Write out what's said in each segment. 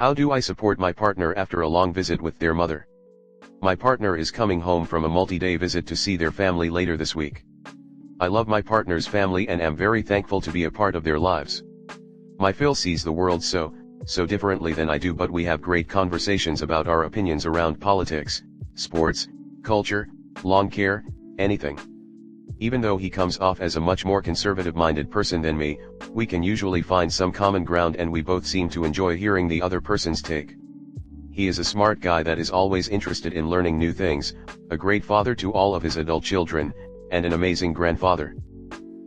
How do I support my partner after a long visit with their mother? My partner is coming home from a multi-day visit to see their family later this week. I love my partner's family and am very thankful to be a part of their lives. My Phil sees the world so differently than I do, but we have great conversations about our opinions around politics, sports, culture, lawn care, anything. Even though he comes off as a much more conservative-minded person than me, we can usually find some common ground and we both seem to enjoy hearing the other person's take. He is a smart guy that is always interested in learning new things, a great father to all of his adult children, and an amazing grandfather.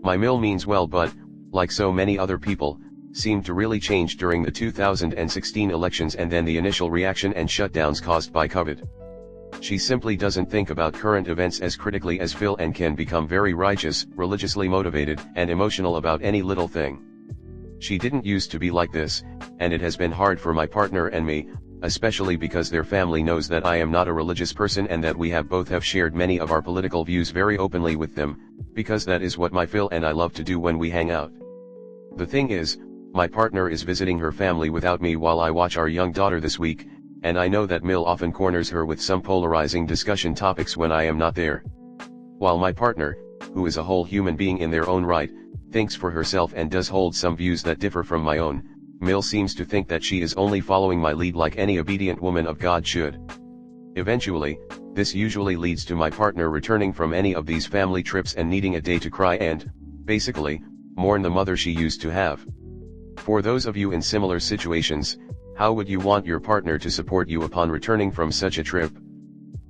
My Mill means well, but, like so many other people, seemed to really change during the 2016 elections and then the initial reaction and shutdowns caused by COVID. She simply doesn't think about current events as critically as Phil and can become very righteous, religiously motivated, and emotional about any little thing. She didn't used to be like this, and it has been hard for my partner and me, especially because their family knows that I am not a religious person and that we have both shared many of our political views very openly with them, because that is what my Phil and I love to do when we hang out. The thing is, my partner is visiting her family without me while I watch our young daughter this week, and I know that Mill often corners her with some polarizing discussion topics when I am not there. While my partner, who is a whole human being in their own right, thinks for herself and does hold some views that differ from my own, Mill seems to think that she is only following my lead like any obedient woman of God should. Eventually, this usually leads to my partner returning from any of these family trips and needing a day to cry and, basically, mourn the mother she used to have. For those of you in similar situations, how would you want your partner to support you upon returning from such a trip?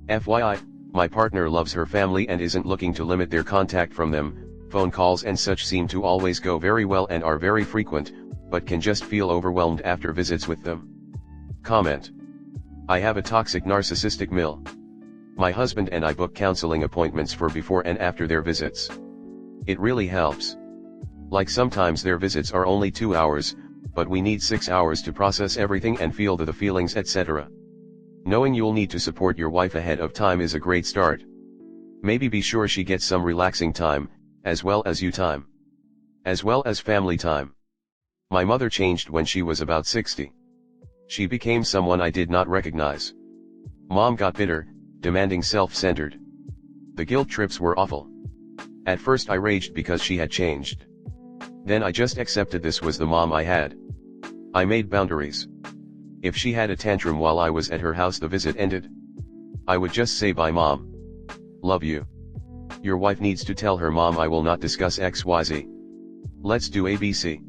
FYI, my partner loves her family and isn't looking to limit their contact from them. Phone calls and such seem to always go very well and are very frequent, but can just feel overwhelmed after visits with them. Comment. I have a toxic narcissistic Mill. My husband and I book counseling appointments for before and after their visits. It really helps. Like sometimes their visits are only 2 hours, but we need 6 hours to process everything and feel the feelings, etc. Knowing you'll need to support your wife ahead of time is a great start. Maybe be sure she gets some relaxing time, as well as you time. As well as family time. My mother changed when she was about 60. She became someone I did not recognize. Mom got bitter, demanding, self-centered. The guilt trips were awful. At first I raged because she had changed. Then I just accepted this was the mom I had. I made boundaries. If she had a tantrum while I was at her house, the visit ended. I would just say, "Bye mom. Love you. Your wife needs to tell her mom I will not discuss XYZ. Let's do ABC."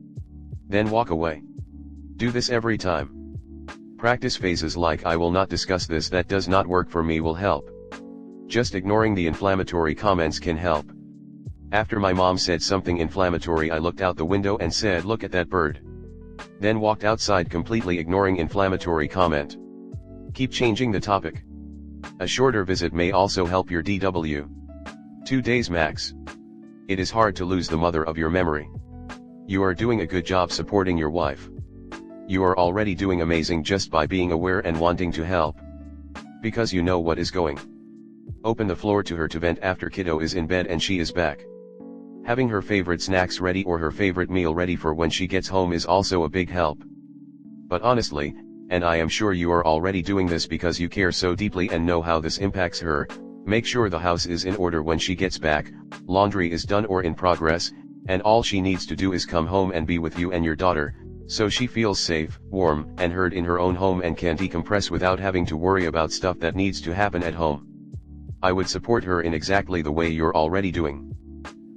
Then walk away. Do this every time. Practice phases like "I will not discuss this, that does not work for me" will help. Just ignoring the inflammatory comments can help. After my mom said something inflammatory, I looked out the window and said, "Look at that bird." Then walked outside, completely ignoring inflammatory comment. Keep changing the topic. A shorter visit may also help your DW. 2 days max. It is hard to lose the mother of your memory. You are doing a good job supporting your wife. You are already doing amazing just by being aware and wanting to help. Because you know what is going. Open the floor to her to vent after kiddo is in bed and she is back. Having her favorite snacks ready or her favorite meal ready for when she gets home is also a big help. But honestly, and I am sure you are already doing this because you care so deeply and know how this impacts her, make sure the house is in order when she gets back, laundry is done or in progress, and all she needs to do is come home and be with you and your daughter, so she feels safe, warm, and heard in her own home and can decompress without having to worry about stuff that needs to happen at home. I would support her in exactly the way you're already doing.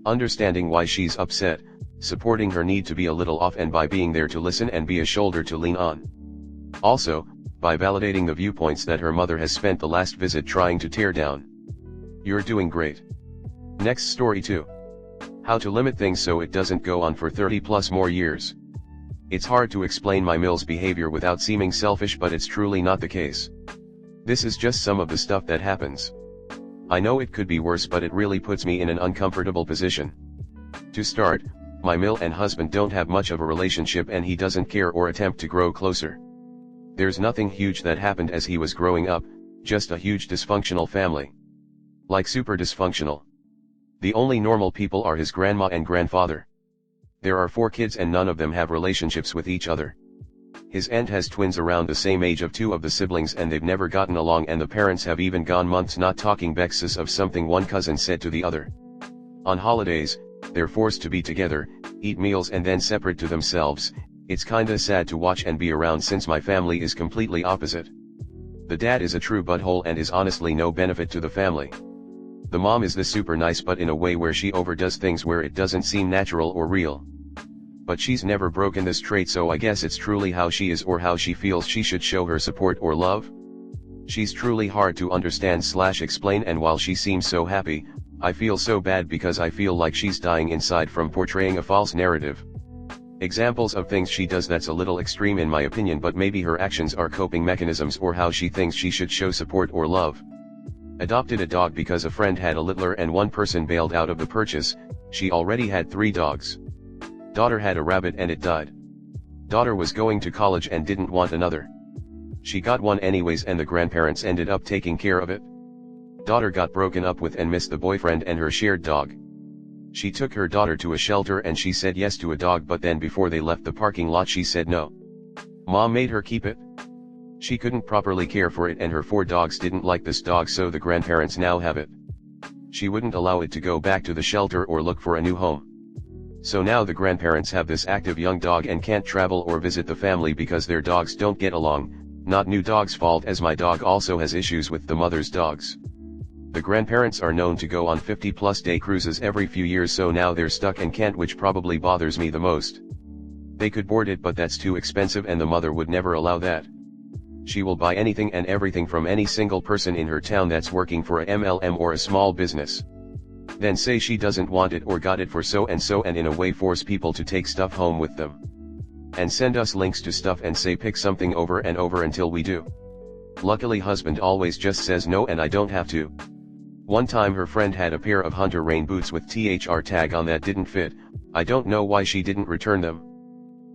Understanding why she's upset, supporting her need to be a little off, and by being there to listen and be a shoulder to lean on. Also, by validating the viewpoints that her mother has spent the last visit trying to tear down. You're doing great. Next story 2. How to limit things so it doesn't go on for 30 plus more years. It's hard to explain my Mill's behavior without seeming selfish, but it's truly not the case. This is just some of the stuff that happens. I know it could be worse, but it really puts me in an uncomfortable position. To start, my Mill and husband don't have much of a relationship and he doesn't care or attempt to grow closer. There's nothing huge that happened as he was growing up, just a huge dysfunctional family. Like super dysfunctional. The only normal people are his grandma and grandfather. There are 4 kids and none of them have relationships with each other. His aunt has twins around the same age of two of the siblings and they've never gotten along and the parents have even gone months not talking because of something one cousin said to the other. On holidays, they're forced to be together, eat meals and then separate to themselves. It's kinda sad to watch and be around since my family is completely opposite. The dad is a true butthole and is honestly no benefit to the family. The mom is the super nice but in a way where she overdoes things where it doesn't seem natural or real. But she's never broken this trait, so I guess it's truly how she is or how she feels she should show her support or love. She's truly hard to understand / explain, and while she seems so happy, I feel so bad because I feel like she's dying inside from portraying a false narrative. Examples of things she does that's a little extreme in my opinion, but maybe her actions are coping mechanisms or how she thinks she should show support or love. Adopted a dog because a friend had a littler and one person bailed out of the purchase. She already had 3 dogs. Daughter had a rabbit and it died. Daughter was going to college and didn't want another. She got one anyways and the grandparents ended up taking care of it. Daughter got broken up with and missed the boyfriend and her shared dog. She took her daughter to a shelter and she said yes to a dog, but then before they left the parking lot she said no. Mom made her keep it. She couldn't properly care for it and her 4 dogs didn't like this dog, so the grandparents now have it. She wouldn't allow it to go back to the shelter or look for a new home. So now the grandparents have this active young dog and can't travel or visit the family because their dogs don't get along. Not new dog's fault, as my dog also has issues with the mother's dogs. The grandparents are known to go on 50+ day cruises every few years, so now they're stuck and can't, which probably bothers me the most. They could board it, but that's too expensive and the mother would never allow that. She will buy anything and everything from any single person in her town that's working for a MLM or a small business. Then say she doesn't want it or got it for so and so, and in a way force people to take stuff home with them. And send us links to stuff and say pick something over and over until we do. Luckily husband always just says no and I don't have to. One time her friend had a pair of Hunter rain boots with THR tag on that didn't fit. I don't know why she didn't return them.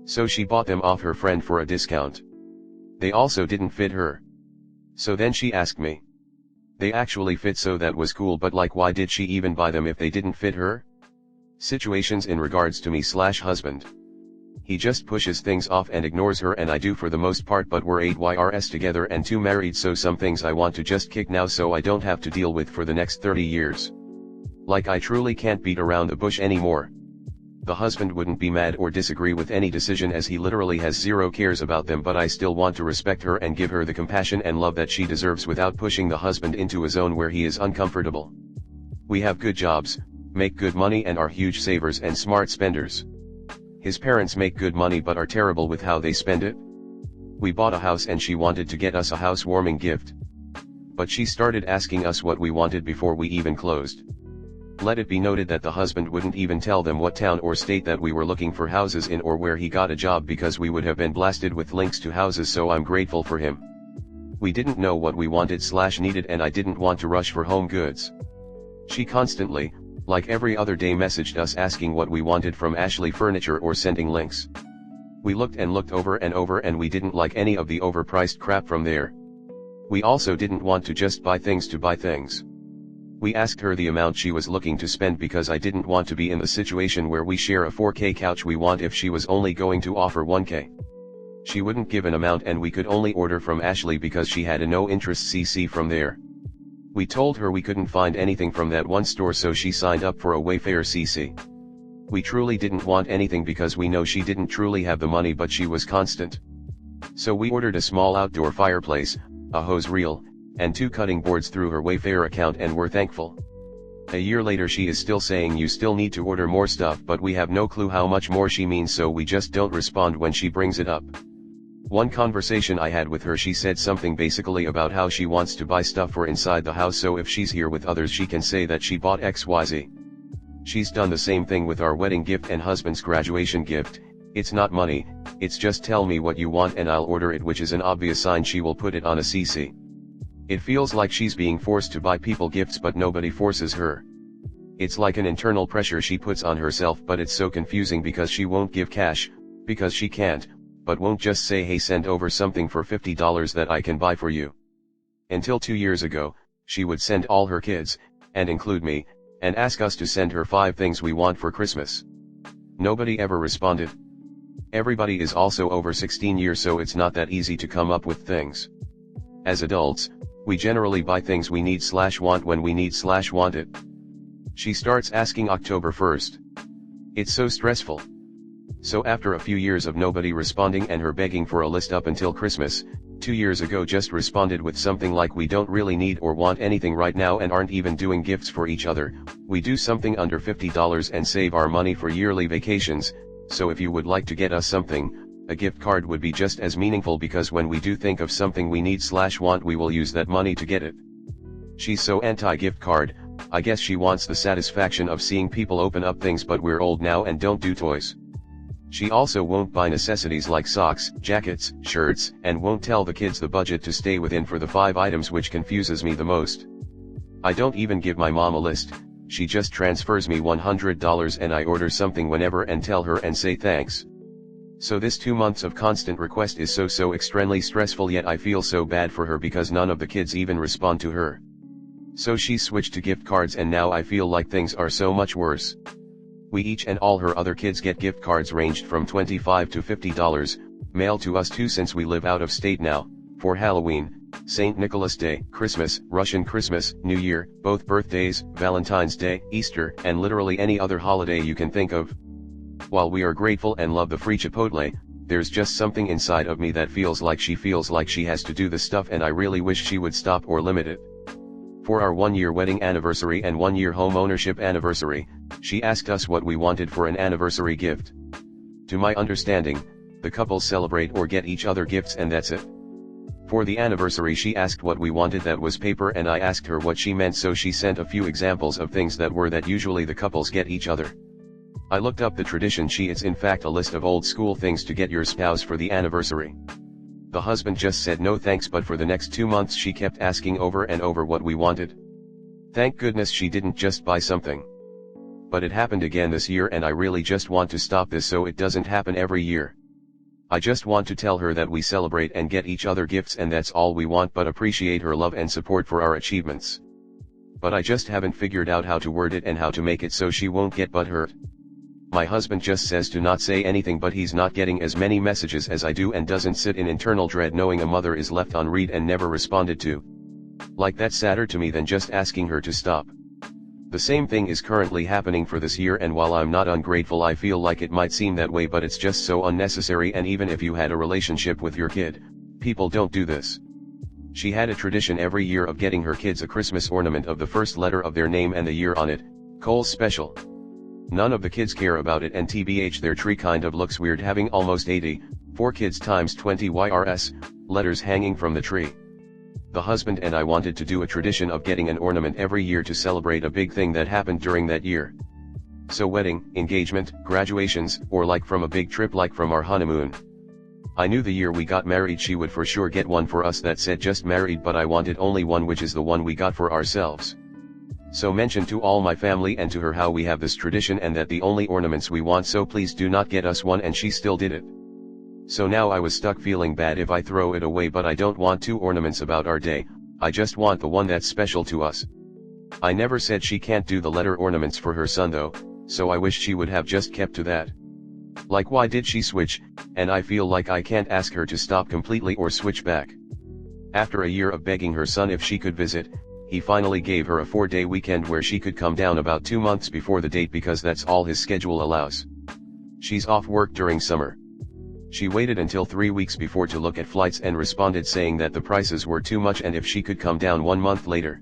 So she bought them off her friend for a discount. They also didn't fit her. So then she asked me. They actually fit, so that was cool, but like, why did she even buy them if they didn't fit her? Situations in regards to me / husband. He just pushes things off and ignores her, and I do for the most part, but we're 8 years together and 2 married, so some things I want to just kick now so I don't have to deal with for the next 30 years. Like, I truly can't beat around the bush anymore. The husband wouldn't be mad or disagree with any decision as he literally has 0 cares about them, but I still want to respect her and give her the compassion and love that she deserves without pushing the husband into a zone where he is uncomfortable. We have good jobs, make good money and are huge savers and smart spenders. His parents make good money but are terrible with how they spend it. We bought a house and she wanted to get us a housewarming gift. But she started asking us what we wanted before we even closed. Let it be noted that the husband wouldn't even tell them what town or state that we were looking for houses in or where he got a job, because we would have been blasted with links to houses, so I'm grateful for him. We didn't know what we wanted / needed and I didn't want to rush for home goods. She constantly, like every other day, messaged us asking what we wanted from Ashley Furniture or sending links. We looked and looked over and over and we didn't like any of the overpriced crap from there. We also didn't want to just buy things to buy things. We asked her the amount she was looking to spend because I didn't want to be in the situation where we share a 4K couch we want if she was only going to offer 1K. She wouldn't give an amount and we could only order from Ashley because she had a no interest CC from there. We told her we couldn't find anything from that one store, so she signed up for a Wayfair CC. We truly didn't want anything because we know she didn't truly have the money, but she was constant. So we ordered a small outdoor fireplace, a hose reel, and 2 cutting boards through her Wayfair account and were thankful. A year later she is still saying you still need to order more stuff, but we have no clue how much more she means, so we just don't respond when she brings it up. One conversation I had with her, she said something basically about how she wants to buy stuff for inside the house, so if she's here with others she can say that she bought XYZ. She's done the same thing with our wedding gift and husband's graduation gift. It's not money, it's just tell me what you want and I'll order it, which is an obvious sign she will put it on a CC. It feels like she's being forced to buy people gifts, but nobody forces her. It's like an internal pressure she puts on herself, but it's so confusing because she won't give cash, because she can't, but won't just say hey, send over something for $50 that I can buy for you. Until 2 years ago, she would send all her kids, and include me, and ask us to send her 5 things we want for Christmas. Nobody ever responded. Everybody is also over 16 years, so it's not that easy to come up with things. As adults, we generally buy things we need/want when we need/want it. She starts asking October 1st. It's so stressful. So after a few years of nobody responding and her begging for a list up until Christmas, 2 years ago just responded with something like, we don't really need or want anything right now and aren't even doing gifts for each other, we do something under $50 and save our money for yearly vacations, so if you would like to get us something, a gift card would be just as meaningful, because when we do think of something we need/want, we will use that money to get it. She's so anti-gift card. I guess she wants the satisfaction of seeing people open up things, but we're old now and don't do toys. She also won't buy necessities like socks, jackets, shirts, and won't tell the kids the budget to stay within for the 5 items, which confuses me the most. I don't even give my mom a list, she just transfers me $100 and I order something whenever and tell her and say thanks. So this 2 months of constant request is so extremely stressful, yet I feel so bad for her because none of the kids even respond to her. So she switched to gift cards and now I feel like things are so much worse. We each and all her other kids get gift cards ranged from $25 to $50, mailed to us too since we live out of state now, for Halloween, St. Nicholas Day, Christmas, Russian Christmas, New Year, both birthdays, Valentine's Day, Easter, and literally any other holiday you can think of. While we are grateful and love the free Chipotle, there's just something inside of me that feels like she has to do the stuff, and I really wish she would stop or limit it. For our 1-year wedding anniversary and 1-year home ownership anniversary, she asked us what we wanted for an anniversary gift. To my understanding, the couples celebrate or get each other gifts and that's it. For the anniversary she asked what we wanted, that was paper, and I asked her what she meant, so she sent a few examples of things that usually the couples get each other. I looked up the tradition sheet. It's in fact a list of old school things to get your spouse for the anniversary. The husband just said no thanks, but for the next 2 months she kept asking over and over what we wanted. Thank goodness she didn't just buy something. But it happened again this year and I really just want to stop this so it doesn't happen every year. I just want to tell her that we celebrate and get each other gifts and that's all we want, but appreciate her love and support for our achievements. But I just haven't figured out how to word it and how to make it so she won't get butthurt. My husband just says to not say anything, but he's not getting as many messages as I do and doesn't sit in internal dread knowing a mother is left unread and never responded to. Like, that's sadder to me than just asking her to stop. The same thing is currently happening for this year, and while I'm not ungrateful, I feel like it might seem that way, but it's just so unnecessary. And even if you had a relationship with your kid, people don't do this. She had a tradition every year of getting her kids a Christmas ornament of the first letter of their name and the year on it, Cole's special. None of the kids care about it, and tbh their tree kind of looks weird having almost 4 kids times 20 YRS letters hanging from the tree. The husband and I wanted to do a tradition of getting an ornament every year to celebrate a big thing that happened during that year. So wedding, engagement, graduations, or like from a big trip like from our honeymoon. I knew the year we got married she would for sure get one for us that said just married, but I wanted only one, which is the one we got for ourselves. So mentioned to all my family and to her how we have this tradition and that the only ornaments we want, so please do not get us one, and she still did it. So now I was stuck feeling bad if I throw it away, but I don't want 2 ornaments about our day, I just want the one that's special to us. I never said she can't do the letter ornaments for her son though, so I wish she would have just kept to that. Like, why did she switch? And I feel like I can't ask her to stop completely or switch back. After a year of begging her son if she could visit, he finally gave her a 4-day weekend where she could come down about 2 months before the date because that's all his schedule allows. She's off work during summer. She waited until 3 weeks before to look at flights and responded saying that the prices were too much and if she could come down 1 month later.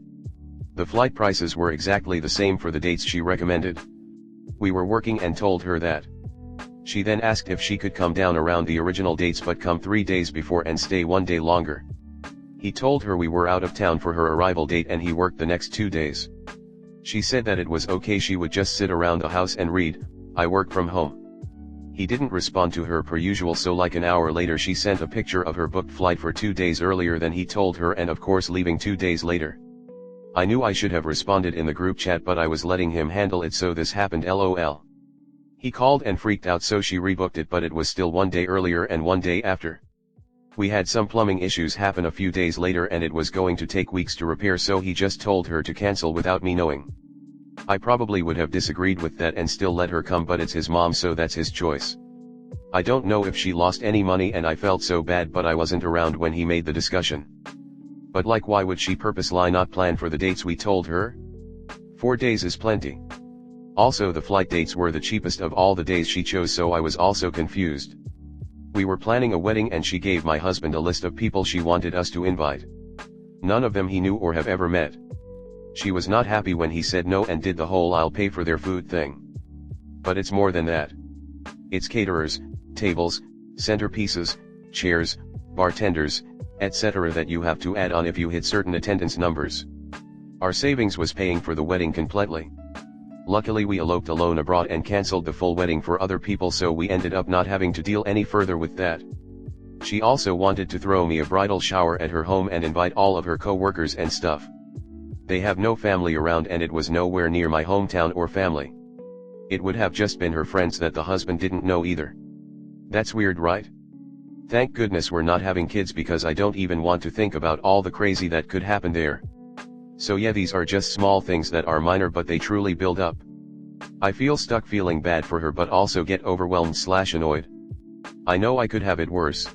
The flight prices were exactly the same for the dates she recommended. We were working and told her that. She then asked if she could come down around the original dates but come 3 days before and stay 1 day longer. He told her we were out of town for her arrival date and he worked the next 2 days. She said that it was okay, she would just sit around the house and read, I work from home. He didn't respond to her per usual, so like an hour later she sent a picture of her booked flight for 2 days earlier than he told her, and of course leaving 2 days later. I knew I should have responded in the group chat, but I was letting him handle it, so this happened LOL. He called and freaked out, so she rebooked it, but it was still 1 day earlier and 1 day after. We had some plumbing issues happen a few days later and it was going to take weeks to repair, so he just told her to cancel without me knowing. I probably would have disagreed with that and still let her come, but it's his mom, so that's his choice. I don't know if she lost any money and I felt so bad, but I wasn't around when he made the discussion. But like, why would she purposely not plan for the dates we told her? 4 days is plenty. Also, the flight dates were the cheapest of all the days she chose, so I was also confused. We were planning a wedding and she gave my husband a list of people she wanted us to invite. None of them he knew or have ever met. She was not happy when he said no and did the whole "I'll pay for their food" thing. But it's more than that. It's caterers, tables, centerpieces, chairs, bartenders, etc. that you have to add on if you hit certain attendance numbers. Our savings was paying for the wedding completely. Luckily we eloped alone abroad and cancelled the full wedding for other people, so we ended up not having to deal any further with that. She also wanted to throw me a bridal shower at her home and invite all of her co-workers and stuff. They have no family around and it was nowhere near my hometown or family. It would have just been her friends that the husband didn't know either. That's weird, right? Thank goodness we're not having kids, because I don't even want to think about all the crazy that could happen there. So yeah, these are just small things that are minor, but they truly build up. I feel stuck, feeling bad for her, but also get overwhelmed/annoyed. I know I could have it worse.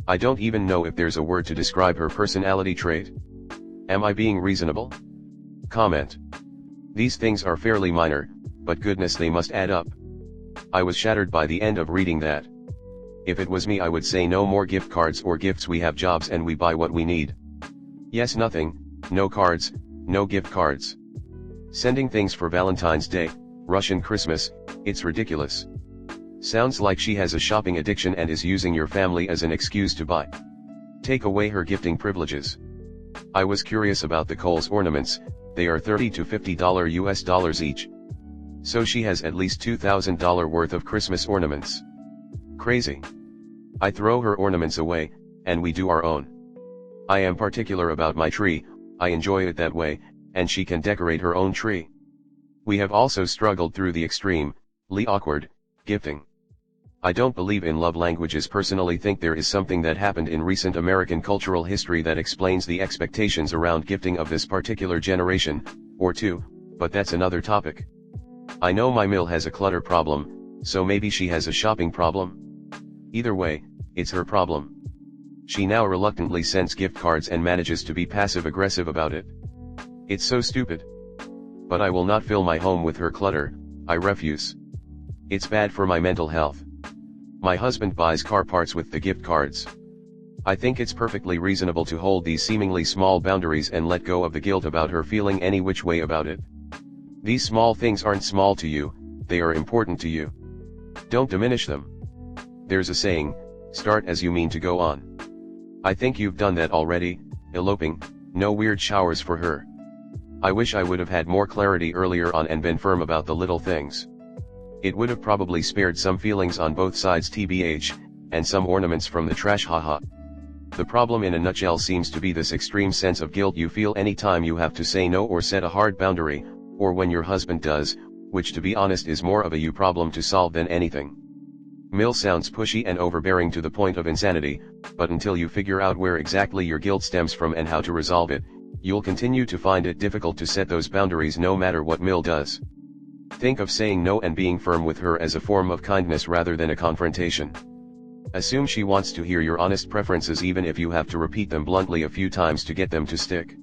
I don't even know if there's a word to describe her personality trait. Am I being reasonable? Comment. These things are fairly minor, but goodness, they must add up. I was shattered by the end of reading that. If it was me, I would say no more gift cards or gifts. We have jobs and we buy what we need. Yes, nothing, no cards, no gift cards. Sending things for Valentine's Day, Russian Christmas, it's ridiculous. Sounds like she has a shopping addiction and is using your family as an excuse to buy. Take away her gifting privileges. I was curious about the Kohl's ornaments. They are $30 to $50 US dollars each. So she has at least $2,000 worth of Christmas ornaments. Crazy. I throw her ornaments away, and we do our own. I am particular about my tree, I enjoy it that way, and she can decorate her own tree. We have also struggled through the extremely awkward gifting. I don't believe in love languages personally. Think there is something that happened in recent American cultural history that explains the expectations around gifting of this particular generation, or two, but that's another topic. I know my Mill has a clutter problem, so maybe she has a shopping problem? Either way, it's her problem. She now reluctantly sends gift cards and manages to be passive-aggressive about it. It's so stupid. But I will not fill my home with her clutter, I refuse. It's bad for my mental health. My husband buys car parts with the gift cards. I think it's perfectly reasonable to hold these seemingly small boundaries and let go of the guilt about her feeling any which way about it. These small things aren't small to you, they are important to you. Don't diminish them. There's a saying, start as you mean to go on. I think you've done that already, eloping, no weird showers for her. I wish I would have had more clarity earlier on and been firm about the little things. It would have probably spared some feelings on both sides tbh, and some ornaments from the trash, haha. The problem in a nutshell seems to be this extreme sense of guilt you feel anytime you have to say no or set a hard boundary, or when your husband does, which to be honest is more of a you problem to solve than anything. Mill sounds pushy and overbearing to the point of insanity, but until you figure out where exactly your guilt stems from and how to resolve it, you'll continue to find it difficult to set those boundaries no matter what Mill does. Think of saying no and being firm with her as a form of kindness rather than a confrontation. Assume she wants to hear your honest preferences, even if you have to repeat them bluntly a few times to get them to stick.